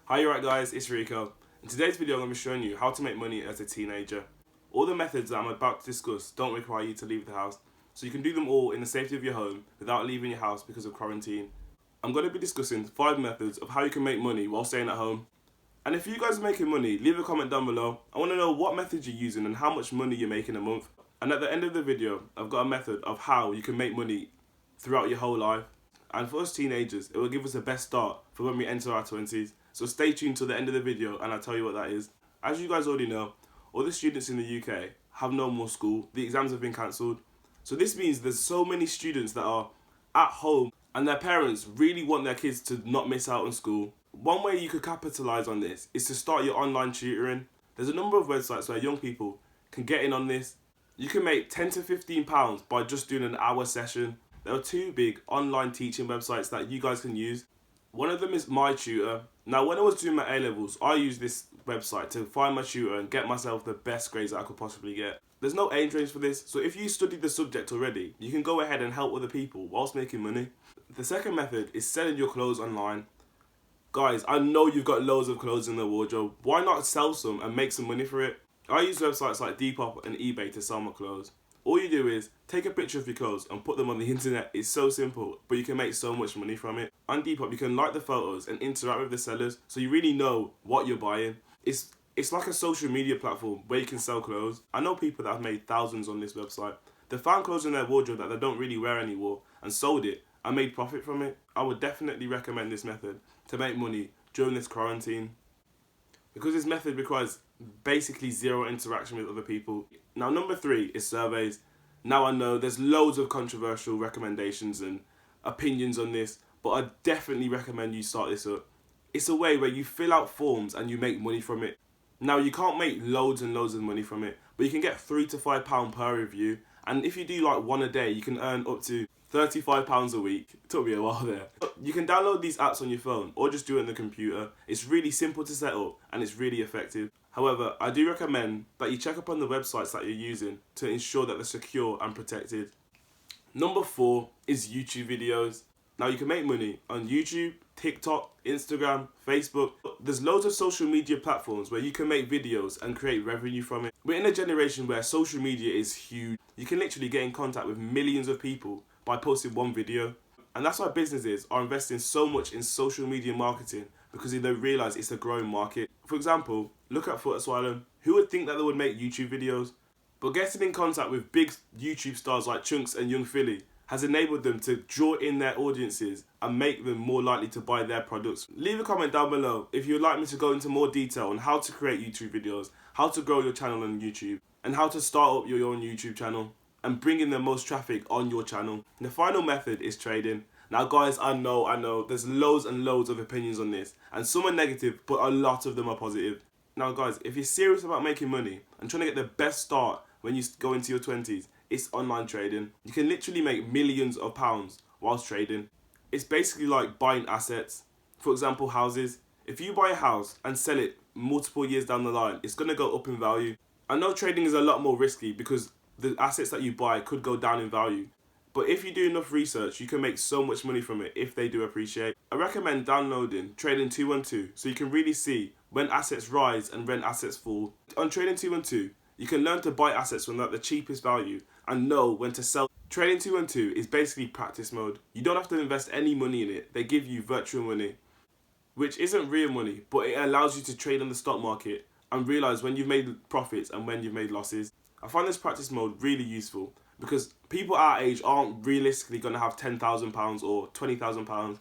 Hi, you right guys, it's Rico. In today's video I'm going to be showing you how to make money as a teenager. All the methods that I'm about to discuss don't require you to leave the house, so you can do them all in the safety of your home without leaving your house because of quarantine. I'm going to be discussing 5 methods of how you can make money while staying at home. And if you guys are making money, leave a comment down below. I want to know what methods you're using and how much money you're making a month. And at the end of the video, I've got a method of how you can make money throughout your whole life. And for us teenagers, it will give us the best start for when we enter our 20s. So stay tuned till the end of the video and I'll tell you what that is. As you guys already know, all the students in the UK have no more school. The exams have been cancelled. So this means there's so many students that are at home and their parents really want their kids to not miss out on school. One way you could capitalise on this is to start your online tutoring. There's a number of websites where young people can get in on this. You can make £10 to £15 by just doing an hour session. There are 2 big online teaching websites that you guys can use. One of them is MyTutor. Now, when I was doing my A-levels, I used this website to find my tutor and get myself the best grades that I could possibly get. There's no age range for this, so if you studied the subject already, you can go ahead and help other people whilst making money. The second method is selling your clothes online. Guys, I know you've got loads of clothes in the wardrobe. Why not sell some and make some money for it? I use websites like Depop and eBay to sell my clothes. All you do is take a picture of your clothes and put them on the internet. It's so simple, but you can make so much money from it. On Depop, you can like the photos and interact with the sellers, so you really know what you're buying. It's like a social media platform where you can sell clothes. I know people that have made thousands on this website. They found clothes in their wardrobe that they don't really wear anymore and sold it and made profit from it. I would definitely recommend this method to make money during this quarantine, because this method requires basically zero interaction with other people. Now, number 3 is surveys. Now, I know there's loads of controversial recommendations and opinions on this, but I definitely recommend you start this up. It's a way where you fill out forms and you make money from it. Now, you can't make loads and loads of money from it, but you can get £3 to £5 per review. And if you do like one a day, you can earn up to £35 a week. It took me a while there. You can download these apps on your phone or just do it on the computer. It's really simple to set up and it's really effective. However, I do recommend that you check up on the websites that you're using to ensure that they're secure and protected. Number 4 is YouTube videos. Now, you can make money on YouTube, TikTok, Instagram, Facebook. There's loads of social media platforms where you can make videos and create revenue from it. We're in a generation where social media is huge. You can literally get in contact with millions of people by posting one video. And that's why businesses are investing so much in social media marketing, because they realise it's a growing market. For example, look at Foot Asylum. Who would think that they would make YouTube videos? But getting in contact with big YouTube stars like Chunks and Young Philly has enabled them to draw in their audiences and make them more likely to buy their products. Leave a comment down below if you would like me to go into more detail on how to create YouTube videos, how to grow your channel on YouTube, and how to start up your own YouTube channel and bring in the most traffic on your channel. And the final method is trading. Now guys, I know, there's loads and loads of opinions on this, and some are negative, but a lot of them are positive. Now guys, if you're serious about making money and trying to get the best start when you go into your 20s, it's online trading. You can literally make millions of pounds whilst trading. It's basically like buying assets. For example, houses. If you buy a house and sell it multiple years down the line, it's going to go up in value. I know trading is a lot more risky because the assets that you buy could go down in value. But if you do enough research, you can make so much money from it if they do appreciate. I recommend downloading Trading 212 so you can really see when assets rise and when assets fall. On Trading 212, you can learn to buy assets when they're at the cheapest value and know when to sell. Trading 212 is basically practice mode. You don't have to invest any money in it. They give you virtual money, which isn't real money, but it allows you to trade on the stock market and realise when you've made profits and when you've made losses. I find this practice mode really useful because people our age aren't realistically going to have £10,000 or £20,000.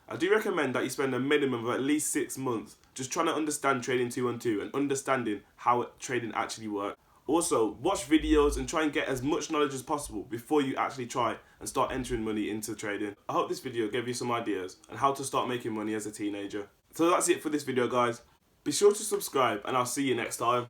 I do recommend that you spend a minimum of at least 6 months just trying to understand Trading 212 and understanding how trading actually works. Also, watch videos and try and get as much knowledge as possible before you actually try and start entering money into trading. I hope this video gave you some ideas on how to start making money as a teenager. So that's it for this video, guys. Be sure to subscribe and I'll see you next time.